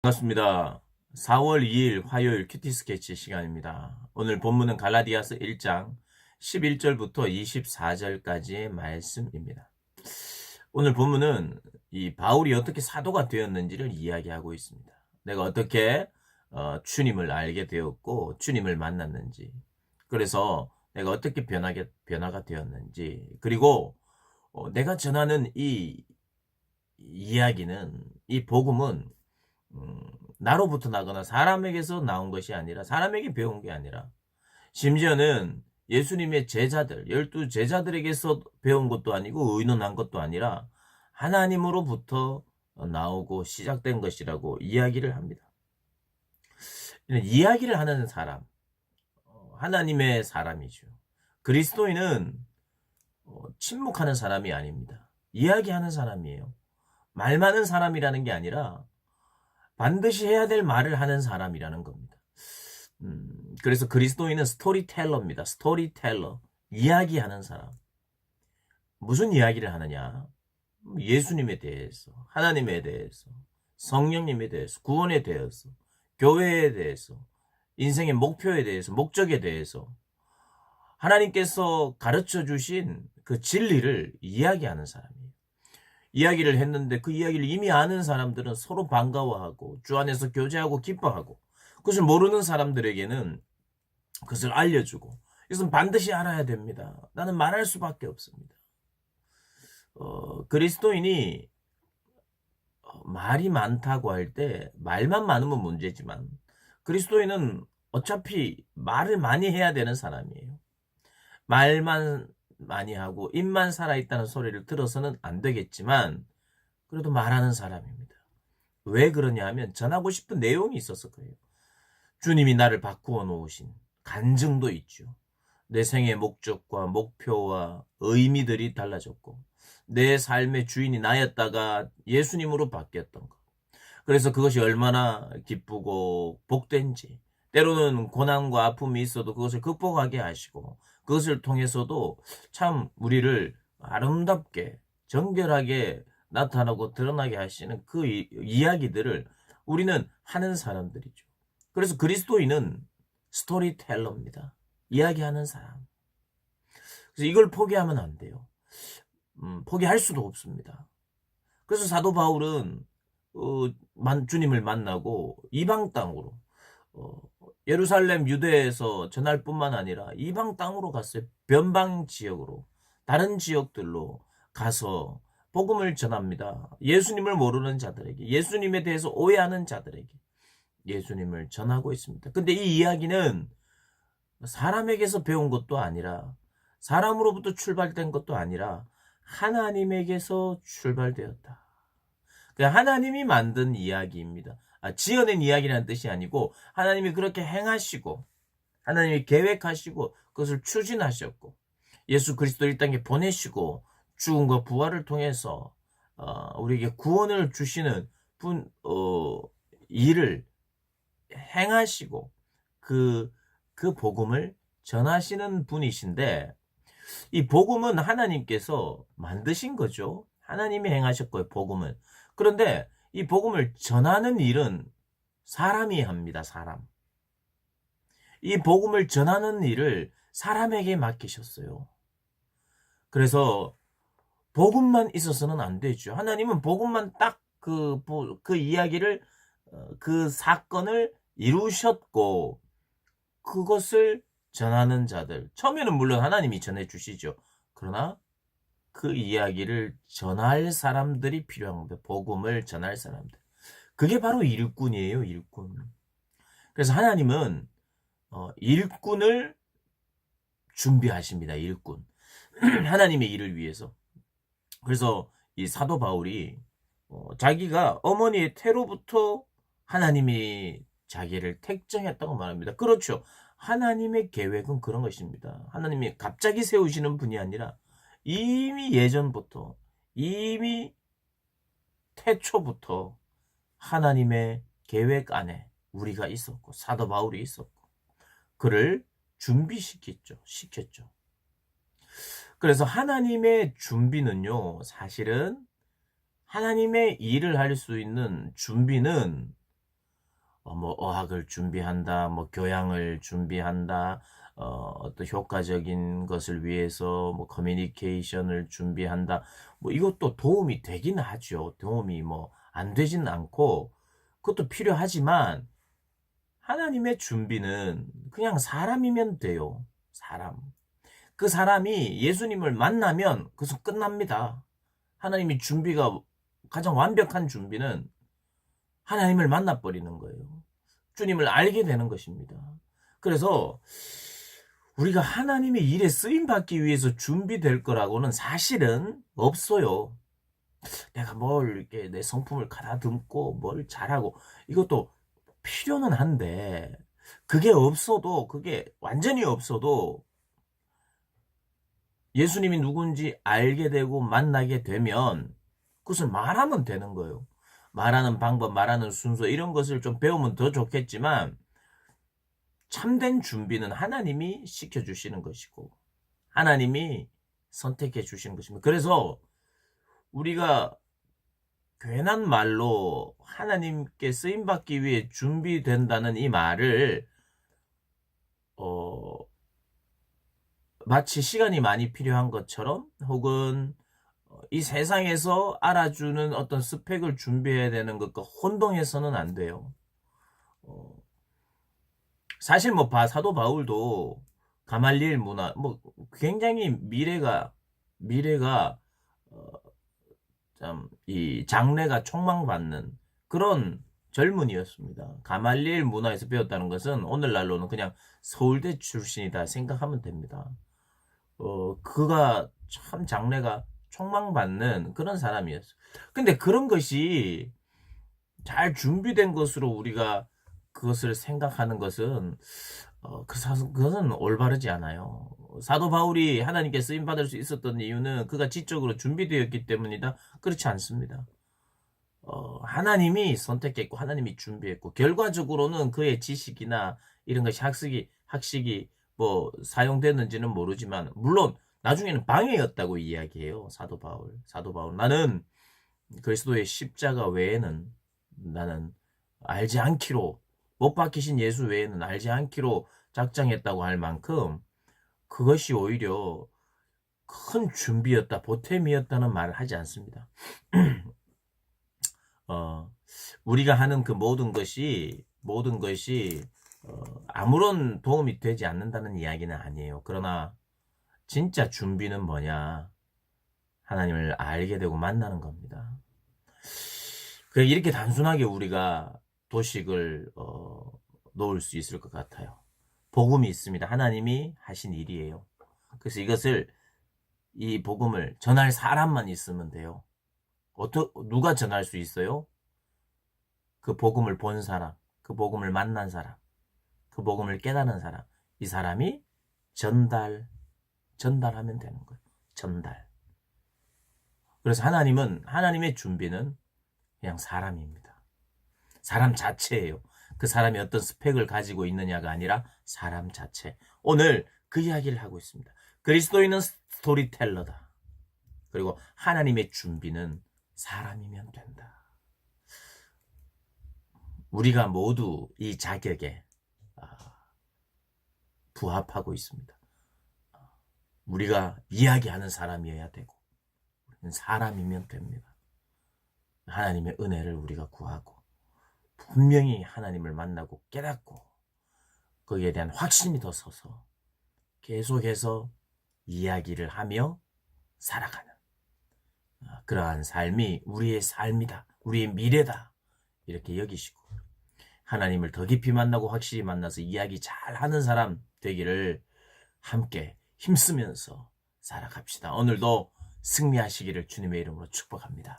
반갑습니다. 4월 2일 화요일 큐티 스케치 시간입니다. 오늘 본문은 갈라디아서 1장 11절부터 24절까지의 말씀입니다. 오늘 본문은 이 바울이 어떻게 사도가 되었는지를 이야기하고 있습니다. 내가 어떻게 주님을 알게 되었고 주님을 만났는지, 그래서 내가 어떻게 변화가 되었는지, 그리고 내가 전하는 이 이야기는, 이 복음은 음, 나로부터 나거나 사람에게서 나온 것이 아니라, 사람에게 배운 게 아니라, 심지어는 예수님의 제자들, 12제자들에게서 배운 것도 아니고 의논한 것도 아니라 하나님으로부터 나오고 시작된 것이라고 이야기를 합니다. 이런 이야기를 하는 사람, 하나님의 사람이죠. 그리스도인은 침묵하는 사람이 아닙니다. 이야기하는 사람이에요. 말 많은 사람이라는 게 아니라 반드시 해야 될 말을 하는 사람이라는 겁니다. 그래서 그리스도인은 스토리텔러입니다. 스토리텔러. 이야기하는 사람. 무슨 이야기를 하느냐? 예수님에 대해서, 하나님에 대해서, 성령님에 대해서, 구원에 대해서, 교회에 대해서, 인생의 목표에 대해서, 목적에 대해서, 하나님께서 가르쳐 주신 그 진리를 이야기하는 사람이에요. 이야기를 했는데 그 이야기를 이미 아는 사람들은 서로 반가워하고 주 안에서 교제하고 기뻐하고, 그것을 모르는 사람들에게는 그것을 알려주고, 이것은 반드시 알아야 됩니다. 나는 말할 수밖에 없습니다. 그리스도인이 말이 많다고 할 때 말만 많으면 문제지만, 그리스도인은 어차피 말을 많이 해야 되는 사람이에요. 말만 많이 하고 입만 살아있다는 소리를 들어서는 안 되겠지만, 그래도 말하는 사람입니다. 왜 그러냐 하면 전하고 싶은 내용이 있어서 그래요. 주님이 나를 바꾸어 놓으신 간증도 있죠. 내 생의 목적과 목표와 의미들이 달라졌고, 내 삶의 주인이 나였다가 예수님으로 바뀌었던 것. 그래서 그것이 얼마나 기쁘고 복된지, 때로는 고난과 아픔이 있어도 그것을 극복하게 하시고, 그것을 통해서도 참 우리를 아름답게 정결하게 나타나고 드러나게 하시는 그 이야기들을 우리는 하는 사람들이죠. 그래서 그리스도인은 스토리텔러입니다. 이야기하는 사람. 그래서 이걸 포기하면 안 돼요. 포기할 수도 없습니다. 그래서 사도 바울은 주님을 만나고 이방 땅으로, 어, 예루살렘 유대에서 전할 뿐만 아니라 이방 땅으로 갔어요. 변방 지역으로, 다른 지역들로 가서 복음을 전합니다. 예수님을 모르는 자들에게, 예수님에 대해서 오해하는 자들에게 예수님을 전하고 있습니다. 근데 이 이야기는 사람에게서 배운 것도 아니라, 사람으로부터 출발된 것도 아니라 하나님에게서 출발되었다. 하나님이 만든 이야기입니다. 지어낸 이야기라는 뜻이 아니고, 하나님이 그렇게 행하시고, 하나님이 계획하시고, 그것을 추진하셨고, 예수 그리스도를 이 땅에 보내시고, 죽음과 부활을 통해서 우리에게 구원을 주시는 일을 행하시고, 그 복음을 전하시는 분이신데, 이 복음은 하나님께서 만드신 거죠. 하나님이 행하셨고요, 복음은. 그런데 이 복음을 전하는 일은 사람이 합니다, 사람. 이 복음을 전하는 일을 사람에게 맡기셨어요. 그래서 복음만 있어서는 안 되죠. 하나님은 복음만 딱 그 이야기를, 그 사건을 이루셨고, 그것을 전하는 자들, 처음에는 물론 하나님이 전해주시죠. 그러나 그 이야기를 전할 사람들이 필요한 겁니다. 복음을 전할 사람들. 그게 바로 일꾼이에요, 일꾼. 그래서 하나님은 일꾼을 준비하십니다, 일꾼. 하나님의 일을 위해서. 그래서 이 사도 바울이 자기가 어머니의 태로부터 하나님이 자기를 택정했다고 말합니다. 그렇죠. 하나님의 계획은 그런 것입니다. 하나님이 갑자기 세우시는 분이 아니라 이미 예전부터, 이미 태초부터 하나님의 계획 안에 우리가 있었고, 사도 바울이 있었고, 그를 시켰죠. 그래서 하나님의 준비는요, 사실은 하나님의 일을 할 수 있는 준비는 뭐 어학을 준비한다, 뭐 교양을 준비한다, 어떤 효과적인 것을 위해서 뭐 커뮤니케이션을 준비한다. 뭐 이것도 도움이 되긴 하죠. 도움이 뭐 안 되지는 않고 그것도 필요하지만 하나님의 준비는 그냥 사람이면 돼요. 사람. 그 사람이 예수님을 만나면 그것은 끝납니다. 하나님이 준비가 가장 완벽한 준비는 하나님을 만나버리는 거예요. 주님을 알게 되는 것입니다. 그래서 우리가 하나님의 일에 쓰임받기 위해서 준비될 거라고는 사실은 없어요. 내가 뭘 이렇게 내 성품을 가다듬고 뭘 잘하고 이것도 필요는 한데 그게 없어도 그게 완전히 없어도 예수님이 누군지 알게 되고 만나게 되면 그것을 말하면 되는 거예요. 말하는 방법, 말하는 순서 이런 것을 좀 배우면 더 좋겠지만 참된 준비는 하나님이 시켜주시는 것이고 하나님이 선택해 주시는 것입니다. 그래서 우리가 괜한 말로 하나님께 쓰임받기 위해 준비된다는 이 말을 마치 시간이 많이 필요한 것처럼 혹은 이 세상에서 알아주는 어떤 스펙을 준비해야 되는 것과 혼동해서는 안 돼요. 사실 뭐 사도 바울도 가말리엘 문화 뭐 굉장히 미래가 참 이 장래가 촉망받는 그런 젊은이였습니다. 가말리엘 문화에서 배웠다는 것은 오늘날로는 그냥 서울대 출신이다 생각하면 됩니다. 그가 참 장래가 촉망받는 그런 사람이었어요. 근데 그런 것이 잘 준비된 것으로 우리가 그것을 생각하는 것은 그것은 올바르지 않아요. 사도 바울이 하나님께 쓰임 받을 수 있었던 이유는 그가 지적으로 준비되었기 때문이다. 그렇지 않습니다. 하나님이 선택했고 하나님이 준비했고 결과적으로는 그의 지식이나 이런 것이 학식이 뭐 사용됐는지는 모르지만 물론 나중에는 방해였다고 이야기해요. 사도 바울 나는 그리스도의 십자가 외에는 나는 알지 않기로 못 박히신 예수 외에는 알지 않기로 작정했다고 할 만큼 그것이 오히려 큰 준비였다, 보탬이었다는 말을 하지 않습니다. 우리가 하는 그 모든 것이 아무런 도움이 되지 않는다는 이야기는 아니에요. 그러나 진짜 준비는 뭐냐? 하나님을 알게 되고 만나는 겁니다. 이렇게 단순하게 우리가 도식을 놓을 수 있을 것 같아요. 복음이 있습니다. 하나님이 하신 일이에요. 그래서 이 복음을 전할 사람만 있으면 돼요. 누가 전할 수 있어요? 그 복음을 본 사람, 그 복음을 만난 사람, 그 복음을 깨달은 사람, 이 사람이 전달하면 되는 거예요. 전달. 그래서 하나님의 준비는 그냥 사람입니다. 사람 자체예요. 그 사람이 어떤 스펙을 가지고 있느냐가 아니라 사람 자체. 오늘 그 이야기를 하고 있습니다. 그리스도인은 스토리텔러다. 그리고 하나님의 준비는 사람이면 된다. 우리가 모두 이 자격에 부합하고 있습니다. 우리가 이야기하는 사람이어야 되고 우리는 사람이면 됩니다. 하나님의 은혜를 우리가 구하고 분명히 하나님을 만나고 깨닫고 거기에 대한 확신이 더 서서 계속해서 이야기를 하며 살아가는 그러한 삶이 우리의 삶이다. 우리의 미래다. 이렇게 여기시고 하나님을 더 깊이 만나고 확실히 만나서 이야기 잘하는 사람 되기를 함께 힘쓰면서 살아갑시다. 오늘도 승리하시기를 주님의 이름으로 축복합니다.